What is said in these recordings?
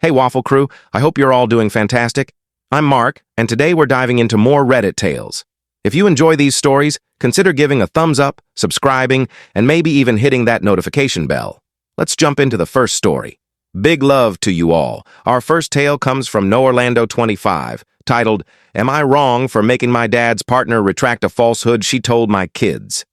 Hey Waffle Crew, I hope you're all doing fantastic. I'm Mark, and today we're diving into more Reddit tales. If you enjoy these stories, consider giving a thumbs up, subscribing, and maybe even hitting that notification bell. Let's jump into the first story. Big love to you all. Our first tale comes from No Orlando 25, titled, Am I Wrong for Making My Dad's Partner Retract a Falsehood She Told My Kids?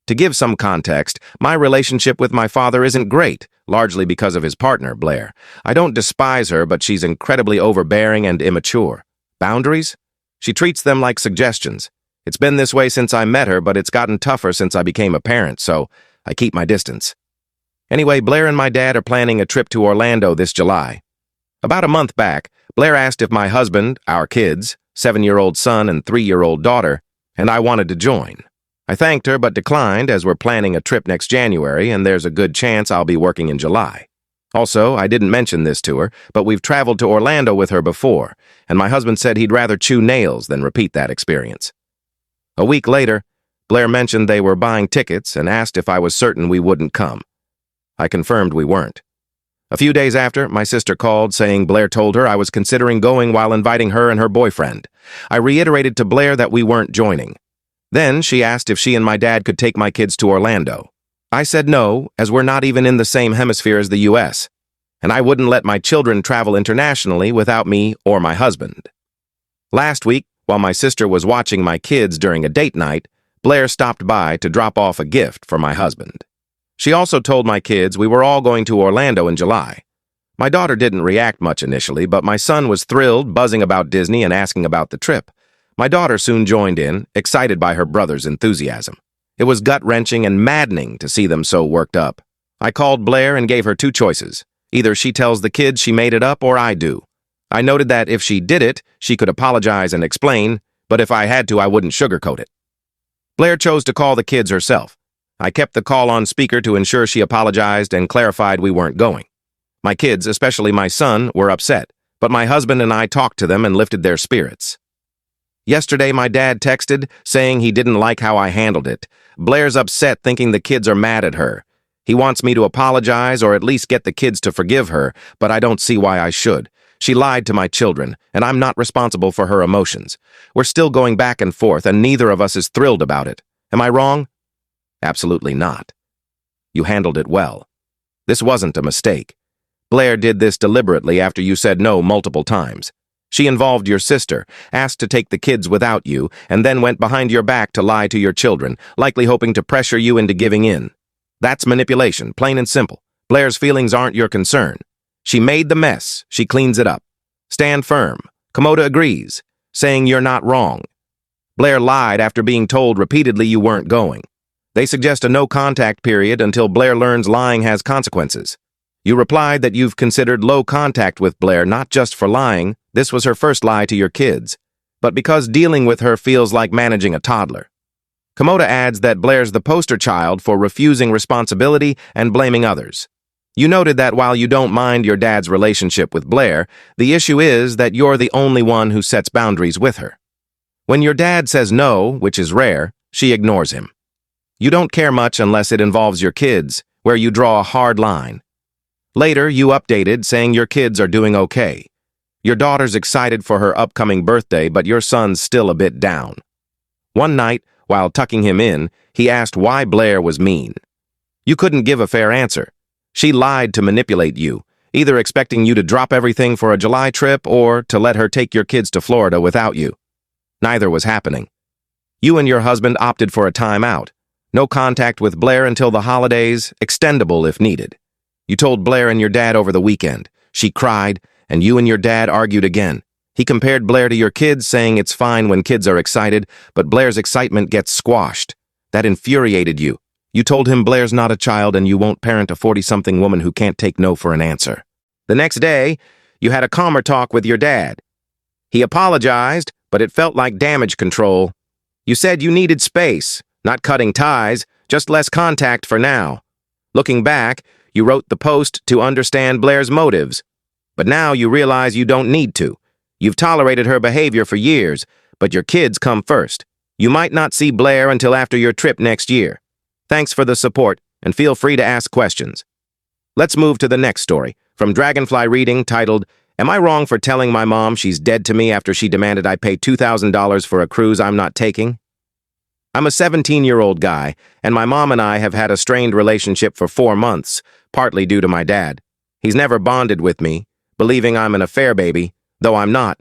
To give some context, my relationship with my father isn't great, largely because of his partner, Blair. I don't despise her, but she's incredibly overbearing and immature. Boundaries? She treats them like suggestions. It's been this way since I met her, but it's gotten tougher since I became a parent, so I keep my distance. Anyway, Blair and my dad are planning a trip to Orlando this July. About a month back, Blair asked if my husband, our kids, 7-year-old son and 3-year-old daughter, and I wanted to join. I thanked her but declined as we're planning a trip next January and there's a good chance I'll be working in July. Also, I didn't mention this to her, but we've traveled to Orlando with her before, and my husband said he'd rather chew nails than repeat that experience. A week later, Blair mentioned they were buying tickets and asked if I was certain we wouldn't come. I confirmed we weren't. A few days after, my sister called saying Blair told her I was considering going while inviting her and her boyfriend. I reiterated to Blair that we weren't joining. Then she asked if she and my dad could take my kids to Orlando. I said no, as we're not even in the same hemisphere as the U.S., and I wouldn't let my children travel internationally without me or my husband. Last week, while my sister was watching my kids during a date night, Blair stopped by to drop off a gift for my husband. She also told my kids we were all going to Orlando in July. My daughter didn't react much initially, but my son was thrilled, buzzing about Disney and asking about the trip. My daughter soon joined in, excited by her brother's enthusiasm. It was gut-wrenching and maddening to see them so worked up. I called Blair and gave her two choices. Either she tells the kids she made it up or I do. I noted that if she did it, she could apologize and explain, but if I had to, I wouldn't sugarcoat it. Blair chose to call the kids herself. I kept the call on speaker to ensure she apologized and clarified we weren't going. My kids, especially my son, were upset, but my husband and I talked to them and lifted their spirits. Yesterday, my dad texted, saying he didn't like how I handled it. Blair's upset, thinking the kids are mad at her. He wants me to apologize or at least get the kids to forgive her, but I don't see why I should. She lied to my children, and I'm not responsible for her emotions. We're still going back and forth, and neither of us is thrilled about it. Am I wrong? Absolutely not. You handled it well. This wasn't a mistake. Blair did this deliberately after you said no multiple times. She involved your sister, asked to take the kids without you, and then went behind your back to lie to your children, likely hoping to pressure you into giving in. That's manipulation, plain and simple. Blair's feelings aren't your concern. She made the mess. She cleans it up. Stand firm. Komoda agrees, saying you're not wrong. Blair lied after being told repeatedly you weren't going. They suggest a no-contact period until Blair learns lying has consequences. You replied that you've considered low contact with Blair not just for lying. This was her first lie to your kids, but because dealing with her feels like managing a toddler. Komoda adds that Blair's the poster child for refusing responsibility and blaming others. You noted that while you don't mind your dad's relationship with Blair, the issue is that you're the only one who sets boundaries with her. When your dad says no, which is rare, she ignores him. You don't care much unless it involves your kids, where you draw a hard line. Later, you updated saying your kids are doing okay. Your daughter's excited for her upcoming birthday, but your son's still a bit down. One night, while tucking him in, he asked why Blair was mean. You couldn't give a fair answer. She lied to manipulate you, either expecting you to drop everything for a July trip or to let her take your kids to Florida without you. Neither was happening. You and your husband opted for a time out. No contact with Blair until the holidays, extendable if needed. You told Blair and your dad over the weekend. She cried, and you and your dad argued again. He compared Blair to your kids, saying it's fine when kids are excited, but Blair's excitement gets squashed. That infuriated you. You told him Blair's not a child and you won't parent a 40-something woman who can't take no for an answer. The next day, you had a calmer talk with your dad. He apologized, but it felt like damage control. You said you needed space, not cutting ties, just less contact for now. Looking back, you wrote the post to understand Blair's motives. But now you realize you don't need to. You've tolerated her behavior for years, but your kids come first. You might not see Blair until after your trip next year. Thanks for the support, and feel free to ask questions. Let's move to the next story, From Dragonfly Reading, titled, "Am I Wrong for Telling My Mom She's Dead to Me After She Demanded I Pay $2,000 for a cruise I'm not taking?" I'm a 17-year-old guy, and my mom and I have had a strained relationship for 4 months, partly due to my dad. He's never bonded with me, believing I'm an affair baby, though I'm not.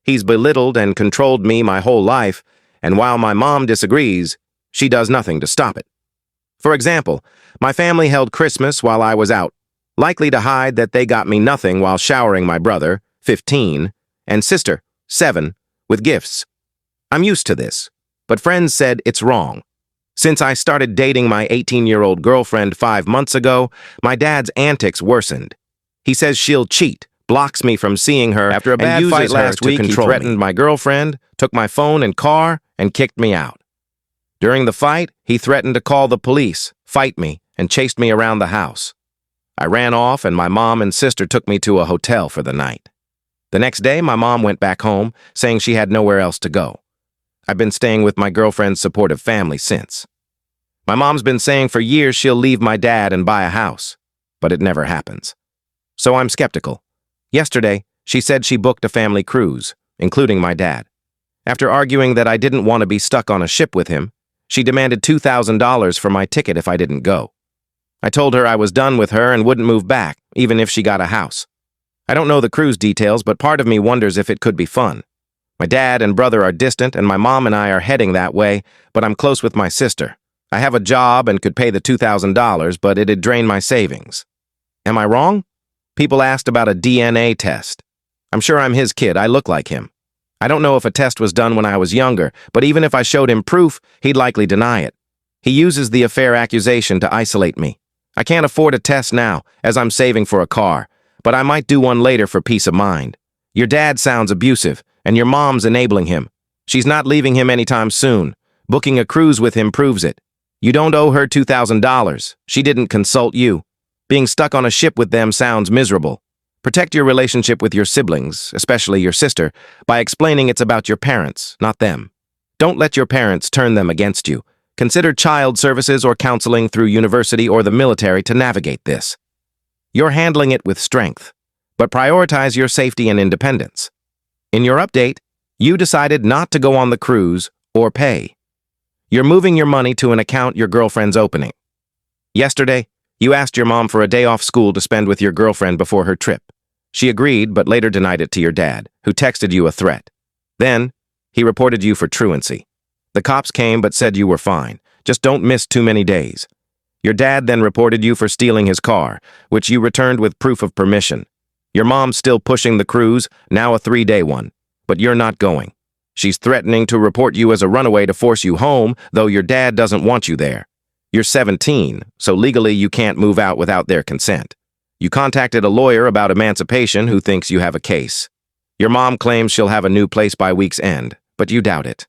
He's belittled and controlled me my whole life, and while my mom disagrees, she does nothing to stop it. For example, my family held Christmas while I was out, likely to hide that they got me nothing while showering my brother, 15, and sister, 7, with gifts. I'm used to this, but friends said it's wrong. Since I started dating my 18-year-old girlfriend 5 months ago, my dad's antics worsened. He says she'll cheat, blocks me from seeing her, after a bad fight last week, he threatened my girlfriend, took my phone and car, and kicked me out. During the fight, he threatened to call the police, fight me, and chased me around the house. I ran off, and my mom and sister took me to a hotel for the night. The next day, my mom went back home, saying she had nowhere else to go. I've been staying with my girlfriend's supportive family since. My mom's been saying for years she'll leave my dad and buy a house, but it never happens. So I'm skeptical. Yesterday, she said she booked a family cruise, including my dad. After arguing that I didn't want to be stuck on a ship with him, she demanded $2,000 for my ticket if I didn't go. I told her I was done with her and wouldn't move back, even if she got a house. I don't know the cruise details, but part of me wonders if it could be fun. My dad and brother are distant, and my mom and I are heading that way, but I'm close with my sister. I have a job and could pay the $2,000, but it'd drain my savings. Am I wrong? People asked about a DNA test. I'm sure I'm his kid. I look like him. I don't know if a test was done when I was younger, but even if I showed him proof, he'd likely deny it. He uses the affair accusation to isolate me. I can't afford a test now, as I'm saving for a car, but I might do one later for peace of mind. Your dad sounds abusive, and your mom's enabling him. She's not leaving him anytime soon. Booking a cruise with him proves it. You don't owe her $2,000. She didn't consult you. Being stuck on a ship with them sounds miserable. Protect your relationship with your siblings, especially your sister, by explaining it's about your parents, not them. Don't let your parents turn them against you. Consider child services or counseling through university or the military to navigate this. You're handling it with strength, but prioritize your safety and independence. In your update, you decided not to go on the cruise or pay. You're moving your money to an account your girlfriend's opening. Yesterday, you asked your mom for a day off school to spend with your girlfriend before her trip. She agreed, but later denied it to your dad, who texted you a threat. Then, he reported you for truancy. The cops came but said you were fine. Just don't miss too many days. Your dad then reported you for stealing his car, which you returned with proof of permission. Your mom's still pushing the cruise, now a 3-day one, but you're not going. She's threatening to report you as a runaway to force you home, though your dad doesn't want you there. You're 17, so legally you can't move out without their consent. You contacted a lawyer about emancipation who thinks you have a case. Your mom claims she'll have a new place by week's end, but you doubt it.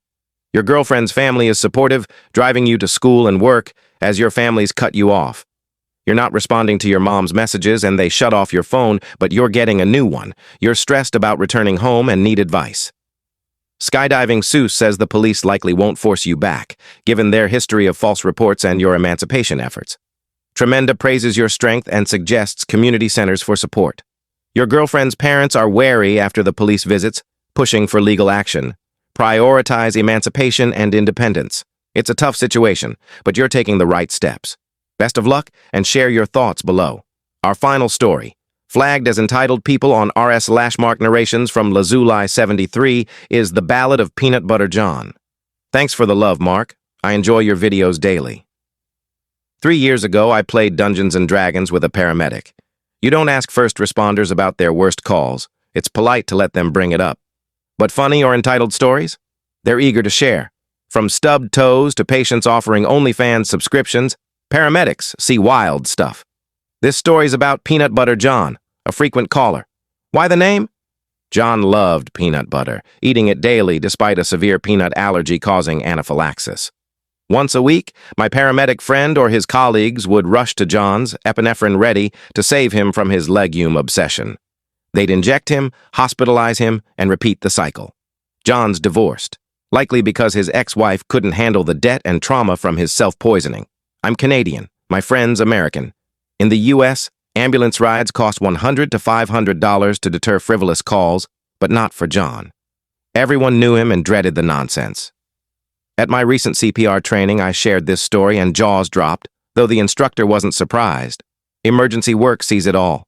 Your girlfriend's family is supportive, driving you to school and work, as your family's cut you off. You're not responding to your mom's messages and they shut off your phone, but you're getting a new one. You're stressed about returning home and need advice. Skydiving Seuss says the police likely won't force you back, given their history of false reports and your emancipation efforts. Tremenda praises your strength and suggests community centers for support. Your girlfriend's parents are wary after the police visits, pushing for legal action. Prioritize emancipation and independence. It's a tough situation, but you're taking the right steps. Best of luck, and share your thoughts below. Our final story, flagged as entitled people on RS/Mark narrations from Lazuli73, is The Ballad of Peanut Butter John. Thanks for the love, Mark. I enjoy your videos daily. 3 years ago, I played Dungeons & Dragons with a paramedic. You don't ask first responders about their worst calls. It's polite to let them bring it up. But funny or entitled stories? They're eager to share. From stubbed toes to patients offering OnlyFans subscriptions, paramedics see wild stuff. This story's about Peanut Butter John, a frequent caller. Why the name? John loved peanut butter, eating it daily despite a severe peanut allergy causing anaphylaxis. Once a week, my paramedic friend or his colleagues would rush to John's, epinephrine ready, to save him from his legume obsession. They'd inject him, hospitalize him, and repeat the cycle. John's divorced, likely because his ex-wife couldn't handle the debt and trauma from his self-poisoning. I'm Canadian, my friend's American. In the U.S., Ambulance rides cost $100 to $500 to deter frivolous calls, but not for John. Everyone knew him and dreaded the nonsense. At my recent CPR training, I shared this story and jaws dropped, though the instructor wasn't surprised. Emergency work sees it all.